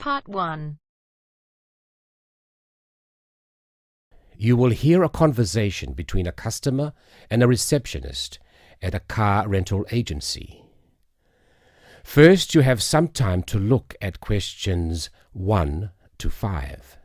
Part 1. You will hear a conversation between a customer and a receptionist at a car rental agency. First, you have some time to look at questions 1 to 5.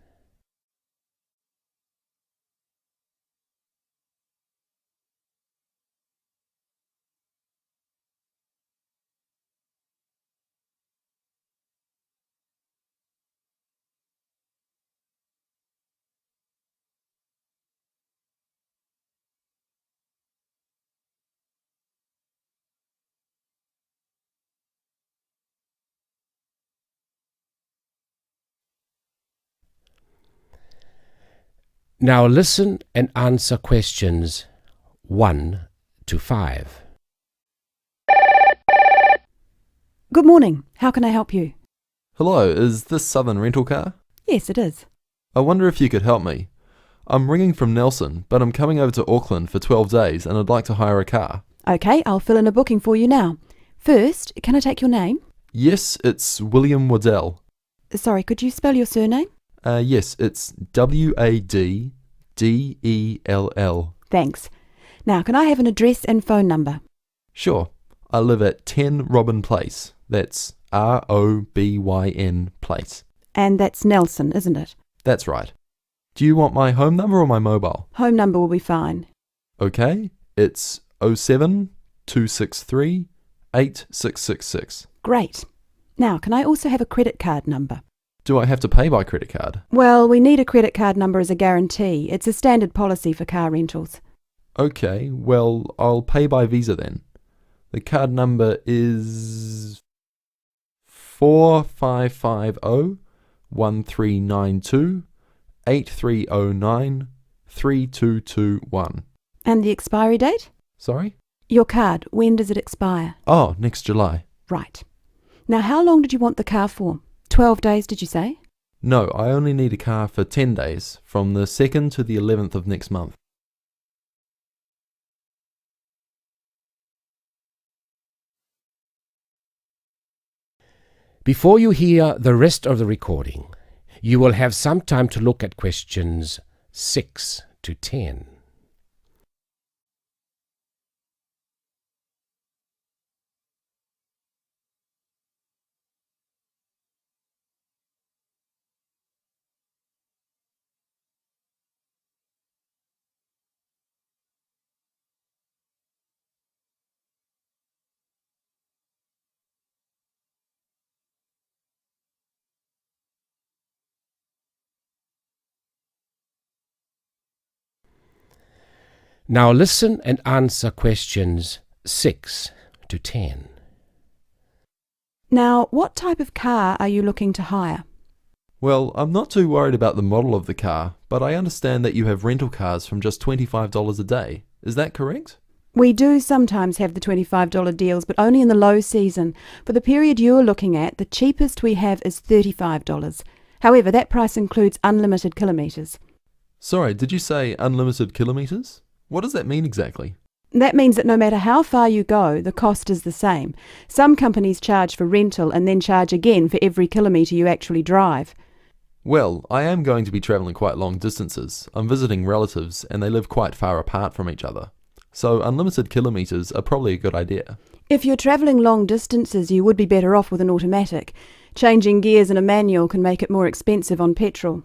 Now listen and answer questions 1 to 5. Good morning. How can I help you? Hello, is this Southern Rental Car? Yes, it is. I wonder if you could help me. I'm ringing from Nelson, but I'm coming over to Auckland for 12 days and I'd like to hire a car. Okay, I'll fill in a booking for you now. First, can I take your name? Yes, it's William Waddell. Sorry, could you spell your surname? Yes, it's Waddell. Thanks. Now, can I have an address and phone number? Sure. I live at 10 Robin Place. That's ROBYN Place. And that's Nelson, isn't it? That's right. Do you want my home number or my mobile? Home number will be fine. Okay, it's 07 263 8666. Great. Now, can I also have a credit card number? Do I have to pay by credit card? Well, we need a credit card number as a guarantee. It's a standard policy for car rentals. Okay, well, I'll pay by Visa then. The card number is 4550 1392 8309 3221. And the expiry date? Sorry? Your card, when does it expire? Oh, next July. Right. Now, how long did you want the car for? 12 days, did you say? No, I only need a car for 10 days, from the 2nd to the 11th of next month. Before you hear the rest of the recording, you will have some time to look at questions 6 to 10. Now listen and answer questions 6 to 10. Now, what type of car are you looking to hire? Well, I'm not too worried about the model of the car, but I understand that you have rental cars from just $25 a day. Is that correct? We do sometimes have the $25 deals, but only in the low season. For the period you're looking at, the cheapest we have is $35. However, that price includes unlimited kilometres. Sorry, did you say unlimited kilometres? What does that mean exactly? That means that no matter how far you go, the cost is the same. Some companies charge for rental and then charge again for every kilometre you actually drive. Well, I am going to be travelling quite long distances. I'm visiting relatives and they live quite far apart from each other. So unlimited kilometres are probably a good idea. If you're travelling long distances, you would be better off with an automatic. Changing gears in a manual can make it more expensive on petrol.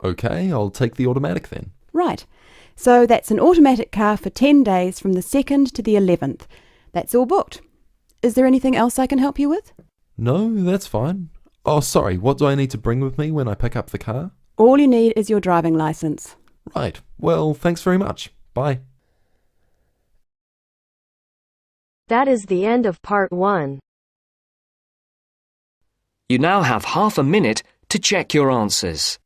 Okay, I'll take the automatic then. Right. So that's an automatic car for 10 days from the 2nd to the 11th. That's all booked. Is there anything else I can help you with? No, that's fine. Oh, sorry, what do I need to bring with me when I pick up the car? All you need is your driving licence. Right, well, thanks very much. Bye. That is the end of Part 1. You now have half a minute to check your answers.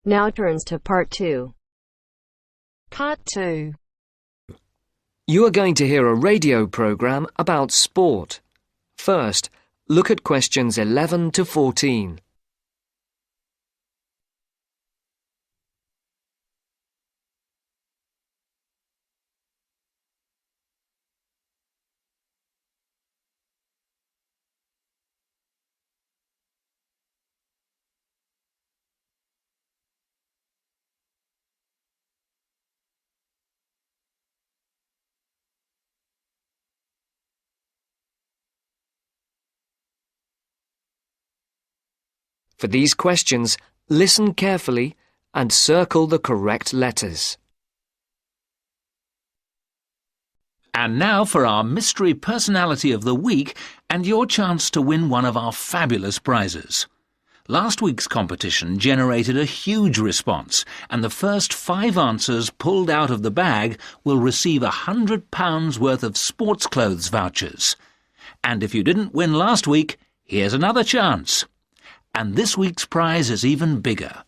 Now turns to Part 2. Part 2. You are going to hear a radio program about sport. First, look at questions 11 to 14. For these questions, listen carefully and circle the correct letters. And now for our Mystery Personality of the Week and your chance to win one of our fabulous prizes. Last week's competition generated a huge response, and the first 5 answers pulled out of the bag will receive £100 worth of sports clothes vouchers. And if you didn't win last week, here's another chance. And this week's prize is even bigger.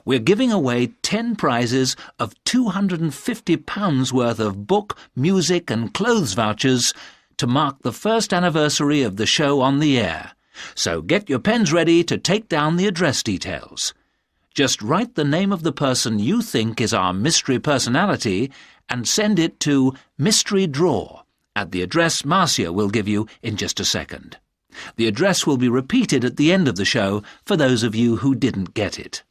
We're giving away 10 prizes of £250 worth of book, music and clothes vouchers to mark the first anniversary of the show on the air. So get your pens ready to take down the address details. Just write the name of the person you think is our mystery personality and send it to Mystery Draw at the address Marcia will give you in just a second. The address will be repeated at the end of the show for those of you who didn't get it.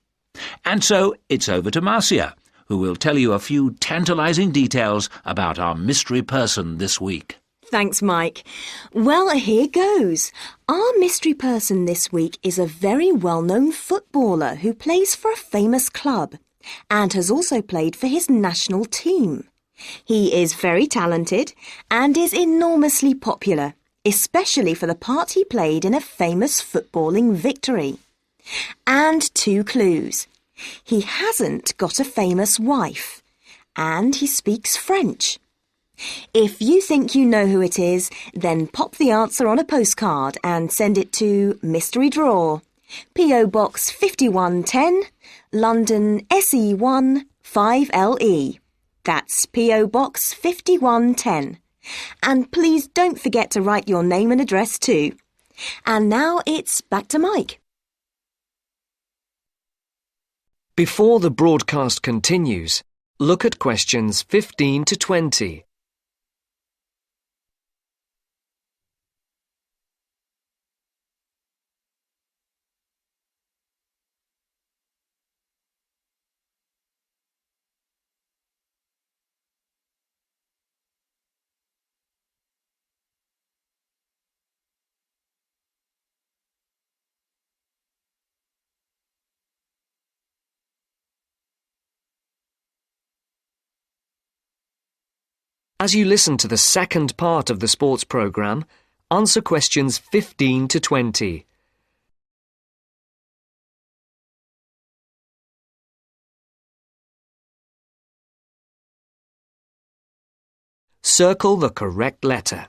And so it's over to Marcia, who will tell you a few tantalizing details about our mystery person this week. Thanks, Mike. Well, here goes. Our mystery person this week is a very well-known footballer who plays for a famous club and has also played for his national team. He is very talented and is enormously popular, especially for the part he played in a famous footballing victory. And 2 clues. He hasn't got a famous wife, and he speaks French. If you think you know who it is, then pop the answer on a postcard and send it to Mystery Draw, P.O. Box 5110, London SE1 5LE. That's P.O. Box 5110. And please don't forget to write your name and address too. And now it's back to Mike. Before the broadcast continues, look at questions 15 to 20. As you listen to the second part of the sports programme, answer questions 15 to 20. Circle the correct letter.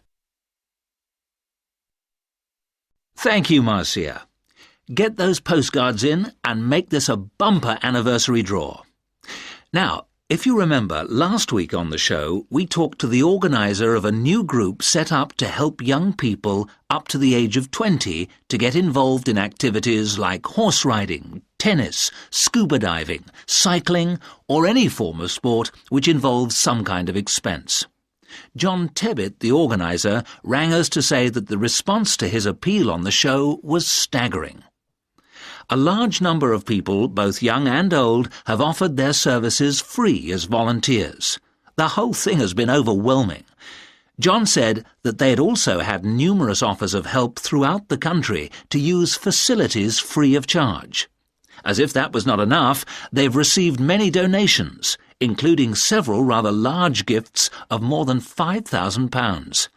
Thank you, Marcia. Get those postcards in and make this a bumper anniversary draw. Now, if you remember, last week on the show, we talked to the organiser of a new group set up to help young people up to the age of 20 to get involved in activities like horse riding, tennis, scuba diving, cycling, or any form of sport which involves some kind of expense. John Tebbit, the organiser, rang us to say that the response to his appeal on the show was staggering. A large number of people, both young and old, have offered their services free as volunteers. The whole thing has been overwhelming. John said that they had also had numerous offers of help throughout the country to use facilities free of charge. As if that was not enough, they've received many donations, including several rather large gifts of more than £5,000.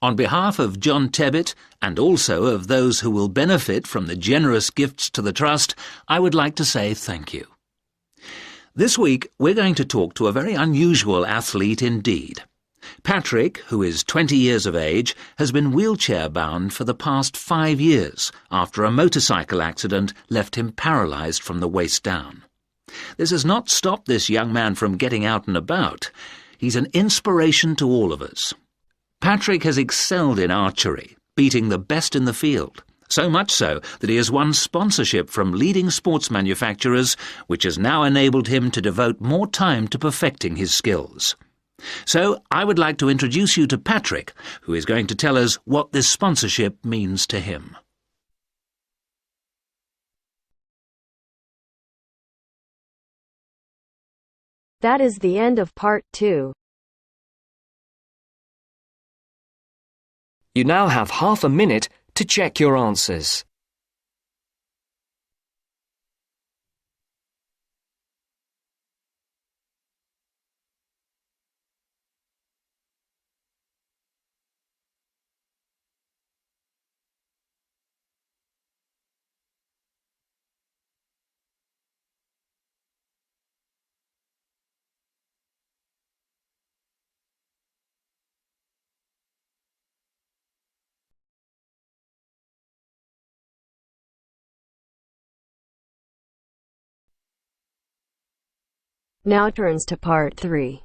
On behalf of John Tebbit, and also of those who will benefit from the generous gifts to the Trust, I would like to say thank you. This week, we're going to talk to a very unusual athlete indeed. Patrick, who is 20 years of age, has been wheelchair-bound for the past 5 years after a motorcycle accident left him paralysed from the waist down. This has not stopped this young man from getting out and about. He's an inspiration to all of us. Patrick has excelled in archery, beating the best in the field. So much so that he has won sponsorship from leading sports manufacturers, which has now enabled him to devote more time to perfecting his skills. So I would like to introduce you to Patrick, who is going to tell us what this sponsorship means to him. That is the end of part 2. You now have half a minute to check your answers. Now turns to part 3.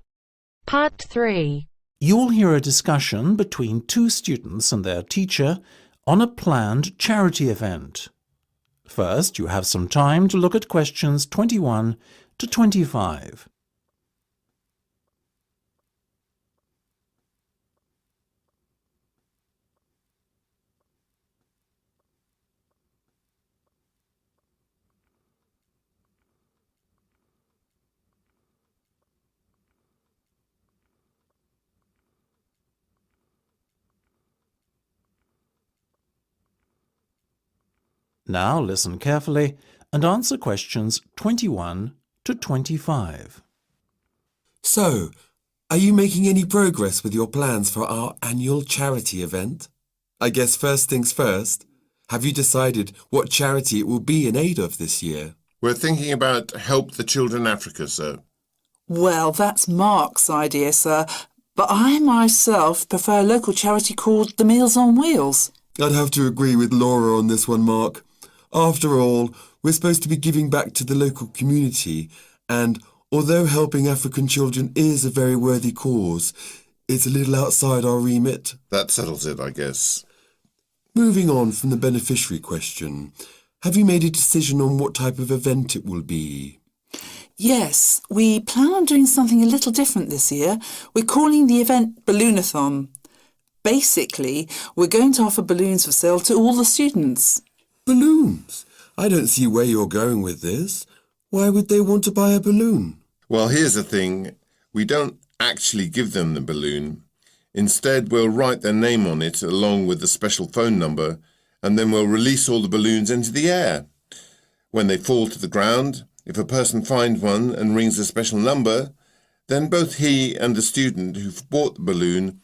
Part 3. You will hear a discussion between two students and their teacher on a planned charity event. First, you have some time to look at questions 21 to 25. Now listen carefully and answer questions 21 to 25. So, are you making any progress with your plans for our annual charity event? I guess first things first, have you decided what charity it will be in aid of this year? We're thinking about Help the Children Africa, sir. Well, that's Mark's idea, sir, but I myself prefer a local charity called the Meals on Wheels. I'd have to agree with Laura on this one, Mark. After all, we're supposed to be giving back to the local community, and although helping African children is a very worthy cause, it's a little outside our remit. That settles it, I guess. Moving on from the beneficiary question, have you made a decision on what type of event it will be? Yes, we plan on doing something a little different this year. We're calling the event Balloonathon. Basically, we're going to offer balloons for sale to all the students. Balloons? I don't see where you're going with this. Why would they want to buy a balloon? Well, here's the thing. We don't actually give them the balloon. Instead, we'll write their name on it along with the special phone number, and then we'll release all the balloons into the air. When they fall to the ground, if a person finds one and rings a special number, then both he and the student who've bought the balloon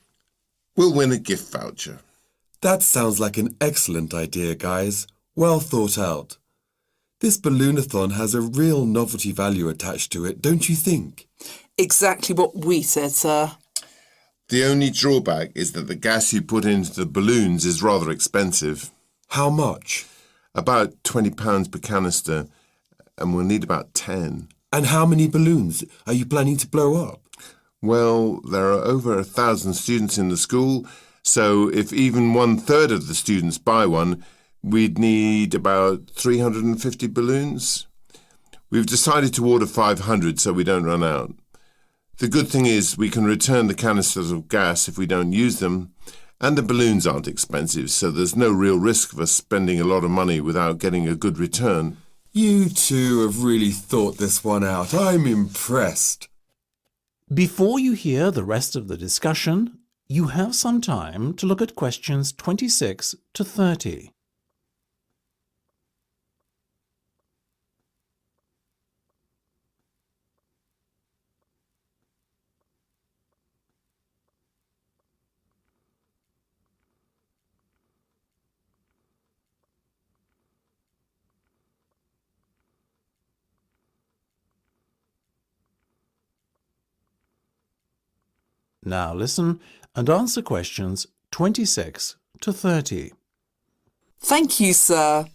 will win a gift voucher. That sounds like an excellent idea, guys. Well thought out. This Balloonathon has a real novelty value attached to it, don't you think? Exactly what we said, sir. The only drawback is that the gas you put into the balloons is rather expensive. How much? About £20 per canister, and we'll need about 10. And how many balloons are you planning to blow up? Well, there are over 1,000 students in the school, so if even 1/3 of the students buy one, we'd need about 350 balloons. We've decided to order 500 so we don't run out. The good thing is we can return the canisters of gas if we don't use them, and the balloons aren't expensive, so there's no real risk of us spending a lot of money without getting a good return. You two have really thought this one out. I'm impressed. Before you hear the rest of the discussion, you have some time to look at questions 26 to 30. Now listen and answer questions 26 to 30. Thank you, sir.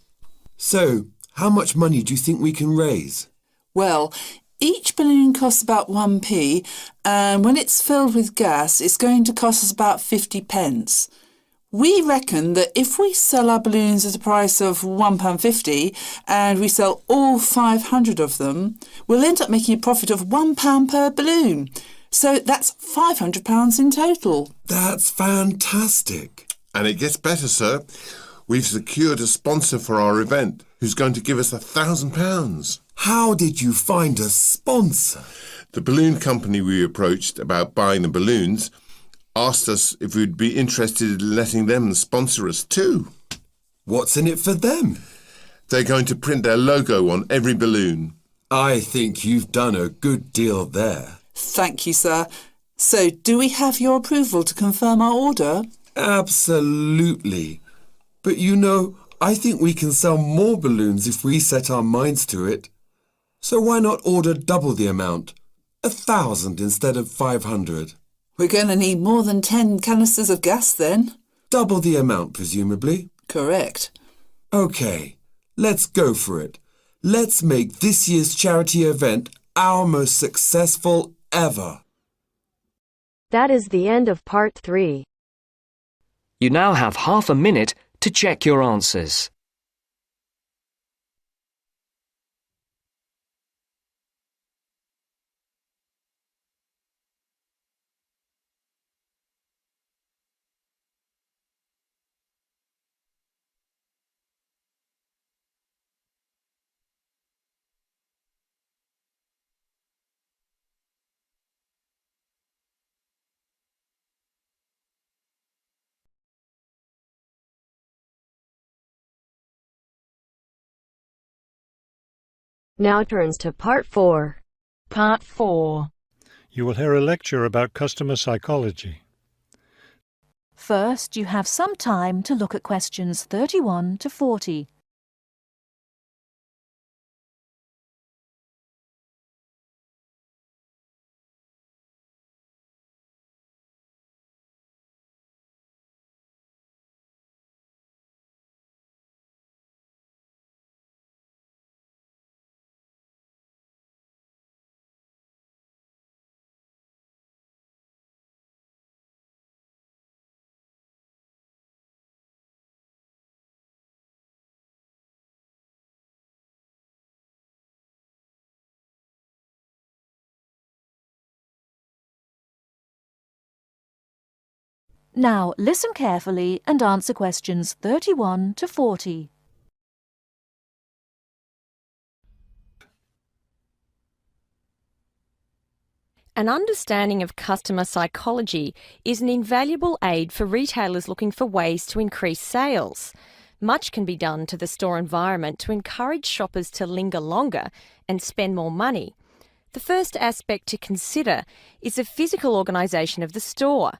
So, how much money do you think we can raise? Well, each balloon costs about 1p, and when it's filled with gas, it's going to cost us about 50 pence. We reckon that if we sell our balloons at a price of £1.50 and we sell all 500 of them, we'll end up making a profit of £1 per balloon. So that's £500 in total. That's fantastic. And it gets better, sir. We've secured a sponsor for our event who's going to give us £1,000. How did you find a sponsor? The balloon company we approached about buying the balloons asked us if we'd be interested in letting them sponsor us too. What's in it for them? They're going to print their logo on every balloon. I think you've done a good deal there. Thank you, sir. So, do we have your approval to confirm our order? Absolutely. But I think we can sell more balloons if we set our minds to it. So why not order double the amount? 1,000 instead of 500. We're going to need more than 10 canisters of gas then. Double the amount, presumably. Correct. OK, let's go for it. Let's make this year's charity event our most successful ever. That is the end of part 3. You now have half a minute to check your answers. Now turns to part 4. Part 4. You will hear a lecture about customer psychology. First, you have some time to look at questions 31 to 40. Now, listen carefully and answer questions 31 to 40. An understanding of customer psychology is an invaluable aid for retailers looking for ways to increase sales. Much can be done to the store environment to encourage shoppers to linger longer and spend more money. The first aspect to consider is the physical organisation of the store.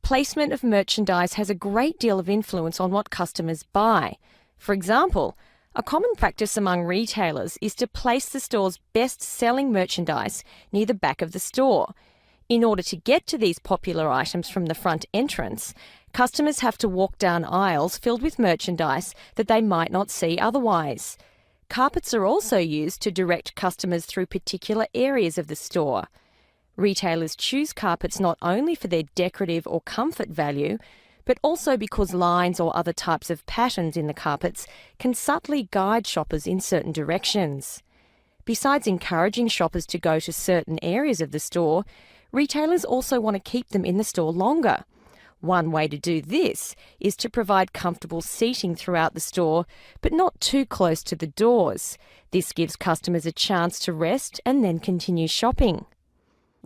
Placement of merchandise has a great deal of influence on what customers buy. For example, a common practice among retailers is to place the store's best-selling merchandise near the back of the store. In order to get to these popular items from the front entrance, customers have to walk down aisles filled with merchandise that they might not see otherwise. Carpets are also used to direct customers through particular areas of the store. Retailers choose carpets not only for their decorative or comfort value, but also because lines or other types of patterns in the carpets can subtly guide shoppers in certain directions. Besides encouraging shoppers to go to certain areas of the store, retailers also want to keep them in the store longer. One way to do this is to provide comfortable seating throughout the store, but not too close to the doors. This gives customers a chance to rest and then continue shopping.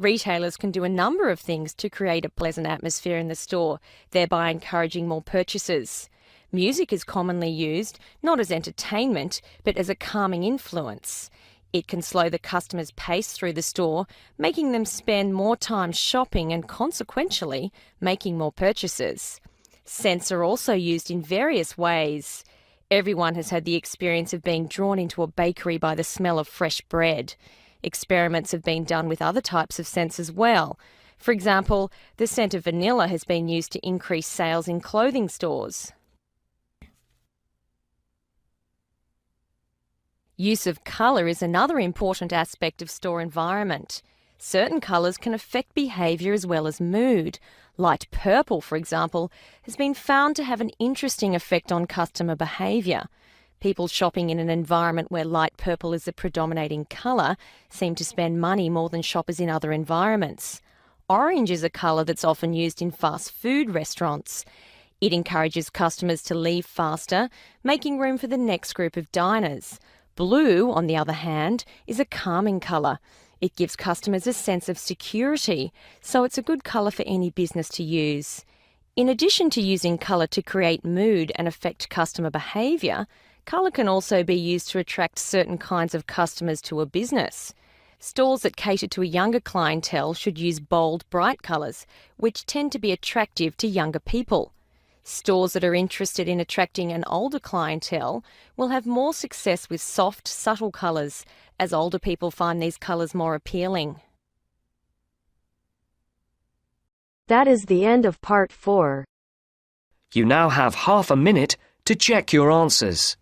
Retailers can do a number of things to create a pleasant atmosphere in the store, thereby encouraging more purchases. Music is commonly used, not as entertainment, but as a calming influence. It can slow the customer's pace through the store, making them spend more time shopping and consequentially making more purchases. Scents are also used in various ways. Everyone has had the experience of being drawn into a bakery by the smell of fresh bread. Experiments have been done with other types of scents as well. For example, the scent of vanilla has been used to increase sales in clothing stores. Use of colour is another important aspect of store environment. Certain colours can affect behaviour as well as mood. Light purple, for example, has been found to have an interesting effect on customer behaviour. People shopping in an environment where light purple is the predominating colour seem to spend money more than shoppers in other environments. Orange is a colour that's often used in fast food restaurants. It encourages customers to leave faster, making room for the next group of diners. Blue, on the other hand, is a calming colour. It gives customers a sense of security, so it's a good colour for any business to use. In addition to using colour to create mood and affect customer behaviour, colour can also be used to attract certain kinds of customers to a business. Stores that cater to a younger clientele should use bold, bright colours, which tend to be attractive to younger people. Stores that are interested in attracting an older clientele will have more success with soft, subtle colours, as older people find these colours more appealing. That is the end of part 4. You now have half a minute to check your answers.